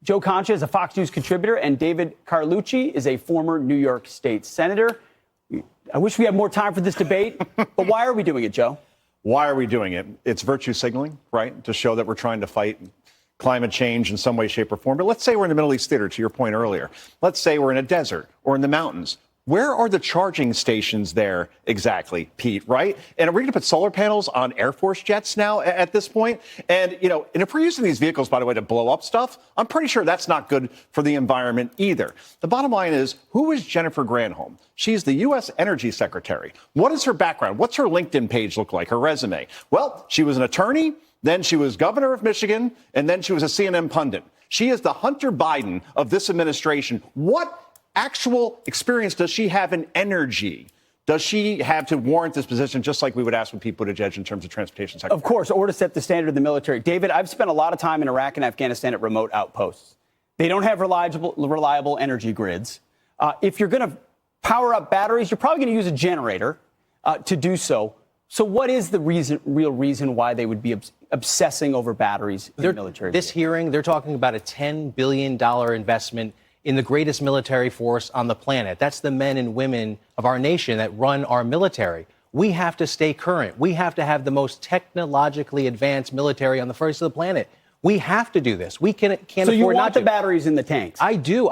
Joe Concha is a Fox News contributor, and David Carlucci is a former New York State senator. I wish we had more time for this debate, but why are we doing it, Joe? Why are we doing it? It's virtue signaling, right? To show that we're trying to fight climate change in some way, shape, or form. But let's say we're in the Middle East theater, to your point earlier. Let's say we're in a desert or in the mountains. Where are the charging stations there exactly, Pete, right? And are we going to put solar panels on Air Force jets now at this point? And, you know, and if we're using these vehicles, by the way, to blow up stuff, I'm pretty sure that's not good for the environment either. The bottom line is, who is Jennifer Granholm? She's the U.S. Energy Secretary. What is her background? What's her LinkedIn page look like, her resume? Well, she was an attorney, then she was governor of Michigan, and then she was a CNN pundit. She is the Hunter Biden of this administration. What actual experience does she have in energy? Does she have to warrant this position, just like we would ask when Pete Buttigieg in terms of transportation sector? Of course, or to set the standard of the military. David, I've spent a lot of time in Iraq and Afghanistan at remote outposts. They don't have reliable energy grids. If you're going to power up batteries, you're probably going to use a generator to do so. So what is the real reason why they would be obsessing over batteries in the military? This hearing, they're talking about a $10 billion investment in the greatest military force on the planet. That's the men and women of our nation that run our military. We have to stay current. We have to have the most technologically advanced military on the face of the planet. We have to do this. We can't afford not to. So you want the batteries in the tanks? I do.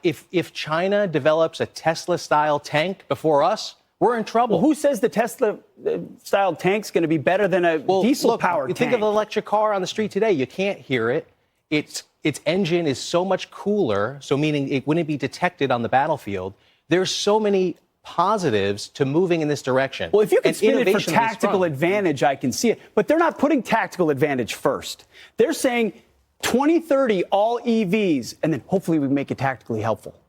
If China develops a Tesla-style tank before us, we're in trouble. Well, who says the Tesla-style tank's going to be better than a diesel-powered tank? Think of an electric car on the street today. You can't hear it. Its engine is so much cooler, so meaning it wouldn't be detected on the battlefield. There's so many positives to moving in this direction. Well, if you can spin it for tactical advantage, I can see it. But they're not putting tactical advantage first. They're saying 2030, all EVs, and then hopefully we make it tactically helpful.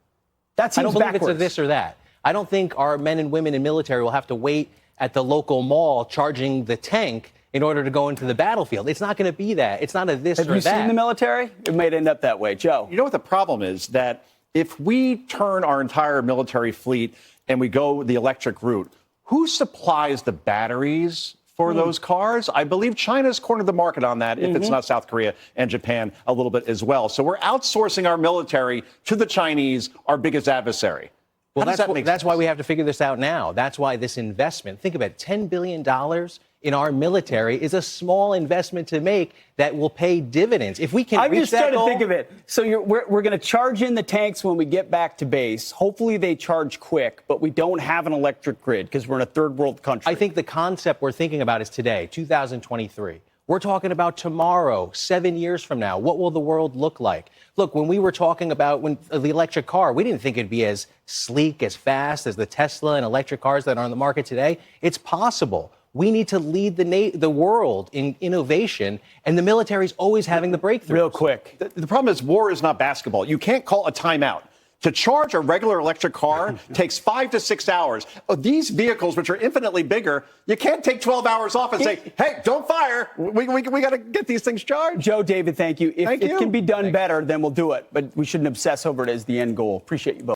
That seems backwards. I don't believe it's a this or that. I don't think our men and women in military will have to wait at the local mall charging the tank in order to go into the battlefield. It's not going to be that. It's not a this or that. Have you seen the military? It might end up that way. Joe. You know what the problem is? That if we turn our entire military fleet and we go the electric route, who supplies the batteries for those cars? I believe China's cornered the market on that, if it's not South Korea and Japan a little bit as well. So we're outsourcing our military to the Chinese, our biggest adversary. Well, that's why we have to figure this out now. That's why this investment, think about it, $10 billion in our military is a small investment to make that will pay dividends. If we can reach that goal. I'm just trying to think of it. So we're going to charge in the tanks when we get back to base. Hopefully they charge quick, but we don't have an electric grid because we're in a third world country. I think the concept we're thinking about is today, 2023. We're talking about tomorrow, 7 years from now. What will the world look like? Look, when we were talking about the electric car, we didn't think it'd be as sleek, as fast as the Tesla and electric cars that are on the market today. It's possible. We need to lead the world in innovation, and the military's always having the breakthroughs. Real quick. The problem is war is not basketball. You can't call a timeout. To charge a regular electric car takes 5 to 6 hours. These vehicles, which are infinitely bigger, you can't take 12 hours off and say, hey, don't fire. We got to get these things charged. Joe, David, thank you. If Thank you. It can be done better, then we'll do it. But we shouldn't obsess over it as the end goal. Appreciate you both.